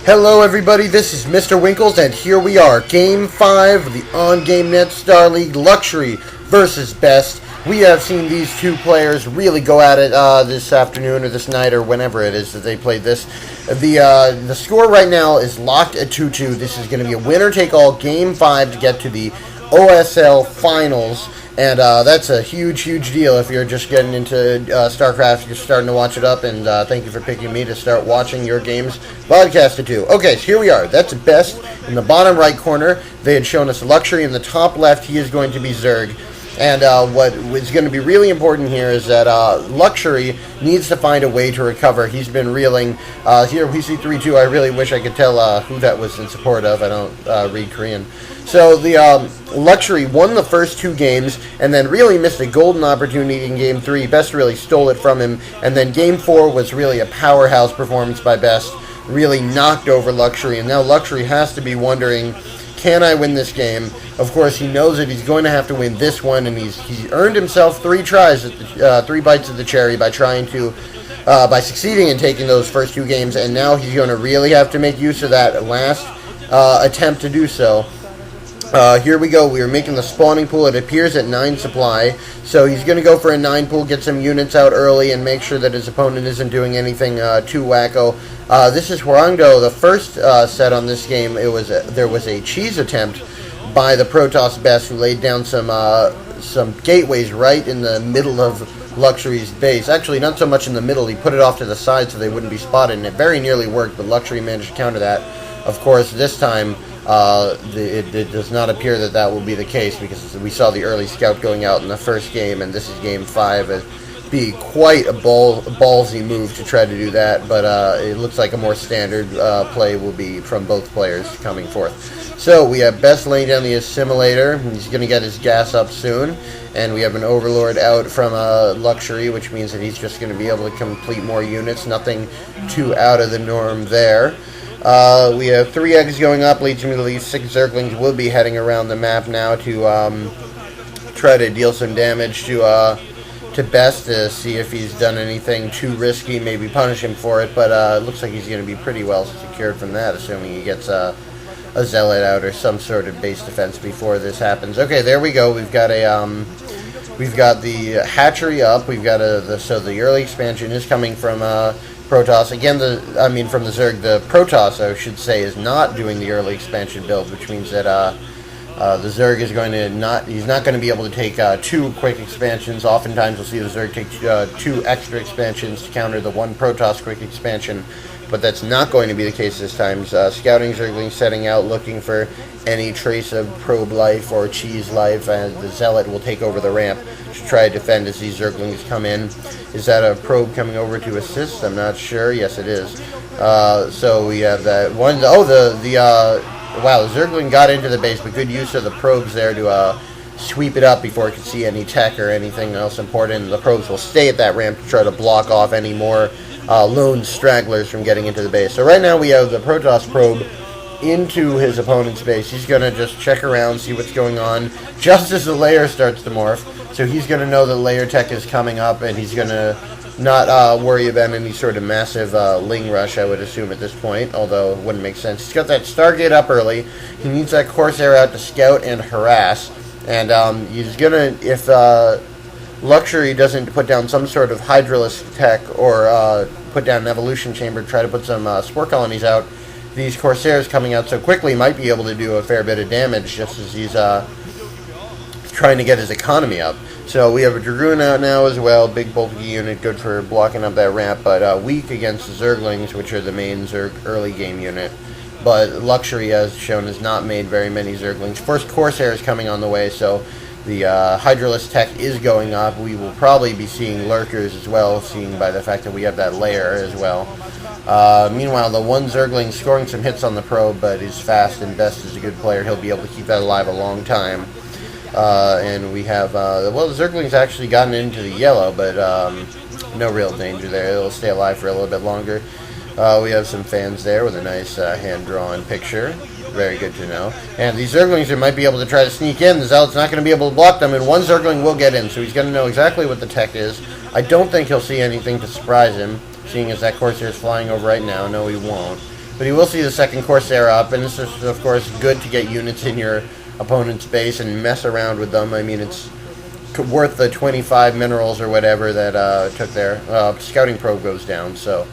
Hello everybody, this is Mr. Winkles, and here we are, Game 5 of the on-game.net Star League Luxury versus BeSt. We have seen these two players really go at it this afternoon or this night or whenever it is that they played this. The score right now is locked at 2-2. This is going to be a winner-take-all Game 5 to get to the OSL Finals. And that's a huge, huge deal if you're just getting into StarCraft, you're starting to watch it up, and thank you for picking me to start watching your games broadcasted to. Okay, so here we are. That's BeSt in the bottom right corner. They had shown us Luxury in the top left. He is going to be Zerg. And what is going to be really important here is that Luxury needs to find a way to recover. He's been reeling. Here we see 3-2. I really wish I could tell who that was in support of. I don't read Korean. So the Luxury won the first two games and then really missed a golden opportunity in Game 3. BeSt really stole it from him. And then Game 4 was really a powerhouse performance by BeSt. Really knocked over Luxury. And now Luxury has to be wondering, can I win this game? Of course, he knows that he's going to have to win this one, and he's earned himself 3 tries, at 3 bites of the cherry by by succeeding in taking those first 2 games, and now he's going to really have to make use of that last attempt to do so. Here we go. We are making the spawning pool. It appears at 9 supply, so he's going to go for a 9 pool, get some units out early, and make sure that his opponent isn't doing anything too wacko. This is Hwangdo. The first set on this game, there was a cheese attempt by the Protoss BeSt, who laid down some gateways right in the middle of Luxury's base. Actually, not so much in the middle. He put it off to the side so they wouldn't be spotted, and it very nearly worked, but Luxury managed to counter that. Of course, this time it does not appear that will be the case, because we saw the early scout going out in the first game, and this is Game 5. It'd be quite a ballsy move to try to do that, but it looks like a more standard play will be from both players coming forth. So we have BeSt laying down the assimilator. He's going to get his gas up soon, and we have an Overlord out from Luxury, which means that he's just going to be able to complete more units. Nothing too out of the norm there. We have 3 eggs going up, leads me to believe 6 Zerglings will be heading around the map now to try to deal some damage to BeSt to see if he's done anything too risky, maybe punish him for it, but it looks like he's going to be pretty well secured from that, assuming he gets a Zealot out or some sort of base defense before this happens. Okay, there we go. We've got the hatchery up. We've got so the early expansion is coming from Protoss. Again, from the Zerg. The Protoss, I should say, is not doing the early expansion build, which means that the Zerg is going to he's not going to be able to take 2 quick expansions. Oftentimes you'll see the Zerg take 2 extra expansions to counter the 1 Protoss quick expansion, but that's not going to be the case this time. Scouting Zerglings setting out, looking for any trace of probe life or cheese life, and the Zealot will take over the ramp to try to defend as these Zerglings come in. Is that a probe coming over to assist? I'm not sure. Yes, it is. So we have that one. Oh, wow, the Zergling got into the base, but good use of the probes there to sweep it up before it could see any tech or anything else important. The probes will stay at that ramp to try to block off any more lone stragglers from getting into the base. So right now we have the Protoss probe into his opponent's base. He's going to just check around, see what's going on, just as the layer starts to morph. So he's going to know that layer tech is coming up, and he's going to not worry about any sort of massive Ling rush, I would assume, at this point, although it wouldn't make sense. He's got that Stargate up early. He needs that Corsair out to scout and harass, and he's going to, if Luxury doesn't put down some sort of Hydralisk tech or put down an evolution chamber to try to put some spore colonies out, these Corsairs coming out so quickly might be able to do a fair bit of damage just as he's trying to get his economy up. So we have a Dragoon out now as well, big bulky unit, good for blocking up that ramp, but weak against the Zerglings, which are the main Zerg early game unit. But Luxury, as shown, has not made very many Zerglings. First Corsair is coming on the way, so the Hydralisk tech is going up. We will probably be seeing Lurkers as well, seeing by the fact that we have that layer as well. Meanwhile, the one Zergling scoring some hits on the probe, but is fast, and BeSt is a good player. He'll be able to keep that alive a long time. And we have, the Zergling's actually gotten into the yellow, but no real danger there. It'll stay alive for a little bit longer. We have some fans there with a nice hand-drawn picture. Very good to know. And these Zerglings might be able to try to sneak in. The Zealot's not going to be able to block them, and one Zergling will get in, so he's going to know exactly what the tech is. I don't think he'll see anything to surprise him, seeing as that Corsair is flying over right now. No, he won't. But he will see the second Corsair up, and this is, of course, good to get units in your opponent's base and mess around with them. I mean, it's worth the 25 minerals or whatever that took there. Scouting probe goes down, so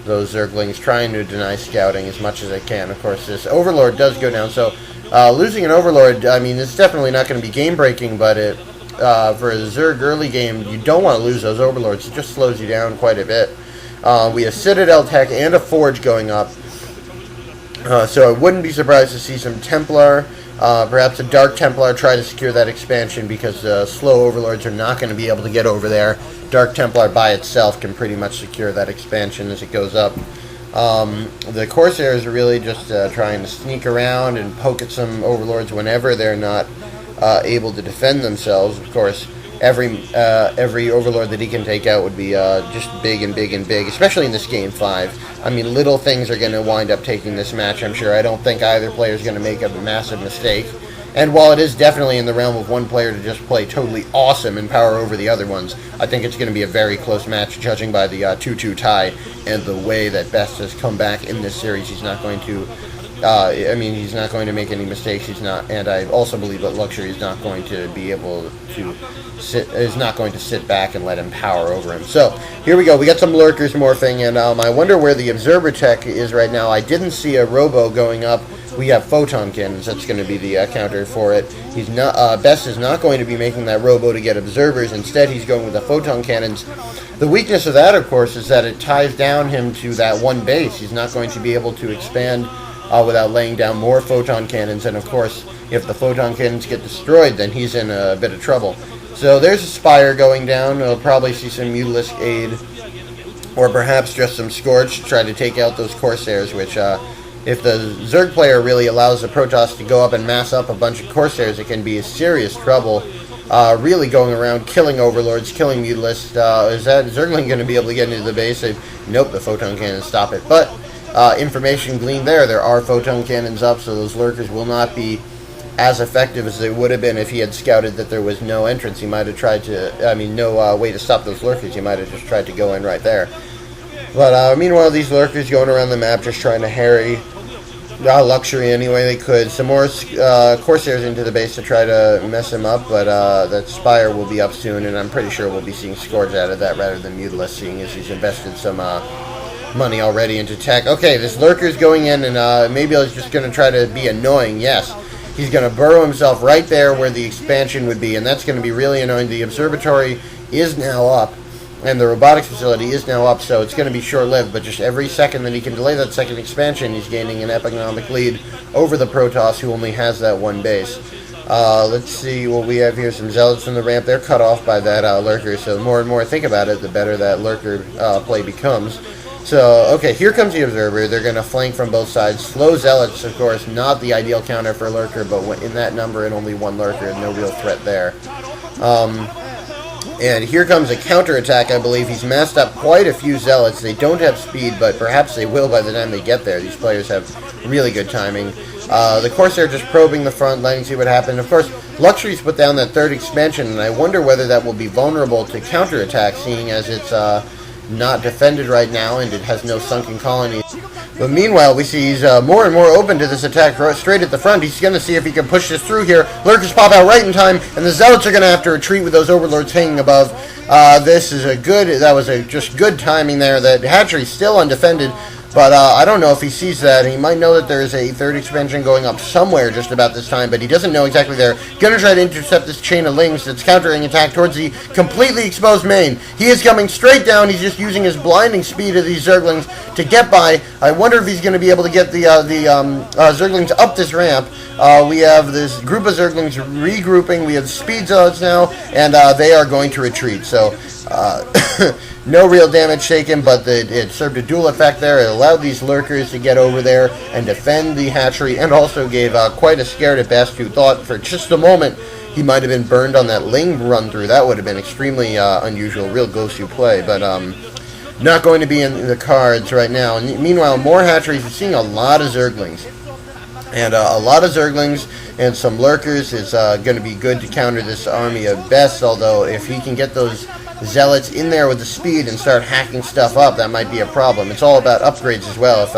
those Zerglings trying to deny scouting as much as they can. Of course, this Overlord does go down, so losing an Overlord, I mean, it's definitely not going to be game-breaking, but for a Zerg early game, you don't want to lose those Overlords. It just slows you down quite a bit. We have Citadel Tech and a Forge going up, so I wouldn't be surprised to see some Templar, perhaps a Dark Templar try to secure that expansion, because slow Overlords are not going to be able to get over there. Dark Templar by itself can pretty much secure that expansion as it goes up. The Corsairs are really just trying to sneak around and poke at some Overlords whenever they're not able to defend themselves. Of course, every Overlord that he can take out would be just big and big and big, especially in this Game 5. I mean, little things are going to wind up taking this match, I'm sure. I don't think either player is going to make a massive mistake. And while it is definitely in the realm of one player to just play totally awesome and power over the other ones, I think it's going to be a very close match, judging by the 2-2 tie and the way that BeSt has come back in this series. He's not going to, he's not going to make any mistakes. He's not, and I also believe that Luxury is not going to be able to sit back and let him power over him. So here we go. We got some lurkers morphing, and I wonder where the Observer Tech is right now. I didn't see a Robo going up. We have photon cannons. That's going to be the counter for it. He's not. BeSt is not going to be making that Robo to get observers. Instead, he's going with the photon cannons. The weakness of that, of course, is that it ties down him to that one base. He's not going to be able to expand without laying down more photon cannons. And of course, if the photon cannons get destroyed, then he's in a bit of trouble. So there's a Spire going down. We'll probably see some Mutalisk aid, or perhaps just some Scourge to try to take out those Corsairs, which if the Zerg player really allows the Protoss to go up and mass up a bunch of Corsairs, it can be a serious trouble. Really going around killing Overlords, killing Mutalisks. Is that Zergling going to be able to get into the base? Nope, the photon cannons stop it. But information gleaned there. There are photon cannons up, so those lurkers will not be as effective as they would have been if he had scouted that there was no entrance. He might have tried to, no way to stop those lurkers. He might have just tried to go in right there. But meanwhile, these lurkers going around the map just trying to harry Luxury any way they could. Some more Corsairs into the base to try to mess him up, but that Spire will be up soon, and I'm pretty sure we'll be seeing Scourge out of that rather than Mutalisk, seeing as he's invested some money already into tech. Okay, this Lurker's going in, and maybe he's just going to try to be annoying. Yes, he's going to burrow himself right there where the expansion would be, and that's going to be really annoying. The observatory is now up, and the robotics facility is now up, so it's going to be short-lived, but just every second that he can delay that second expansion, he's gaining an economic lead over the Protoss, who only has that one base. Let's see what we have here. Some Zealots from the ramp. They're cut off by that Lurker, so the more and more I think about it, the better that Lurker play becomes. So, okay, here comes the Observer. They're going to flank from both sides. Slow Zealots, of course, not the ideal counter for Lurker, but in that number and only one Lurker, no real threat there. And here comes a counterattack, I believe. He's massed up quite a few Zealots. They don't have speed, but perhaps they will by the time they get there. These players have really good timing. The Corsair just probing the front, letting see what happens. Of course, Luxury's put down that third expansion, and I wonder whether that will be vulnerable to counterattack, seeing as it's not defended right now, and it has no sunken colonies. But meanwhile, we see he's more and more open to this attack straight at the front. He's going to see if he can push this through here. Lurkers pop out right in time, and the Zealots are going to have to retreat with those Overlords hanging above. That was just good timing there. That hatchery's still undefended, but I don't know if he sees that. He might know that there is a third expansion going up somewhere just about this time, but he doesn't know exactly there. Going to try to intercept this chain of lings that's countering attack towards the completely exposed main. He is coming straight down. He's just using his blinding speed of these Zerglings to get by. I wonder if he's going to be able to get the Zerglings up this ramp. We have this group of Zerglings regrouping. We have speed Zealots now, and they are going to retreat. So no real damage taken, but it served a dual effect there. It allowed these Lurkers to get over there and defend the hatchery, and also gave quite a scare to BeSt, who thought for just a moment he might have been burned on that Ling run-through. That would have been extremely unusual, real go-to play, but not going to be in the cards right now. And meanwhile, more hatcheries. We're seeing a lot of Zerglings. And a lot of Zerglings and some Lurkers is going to be good to counter this army of BeSt, although if he can get those Zealots in there with the speed and start hacking stuff up, that might be a problem. It's all about upgrades as well. If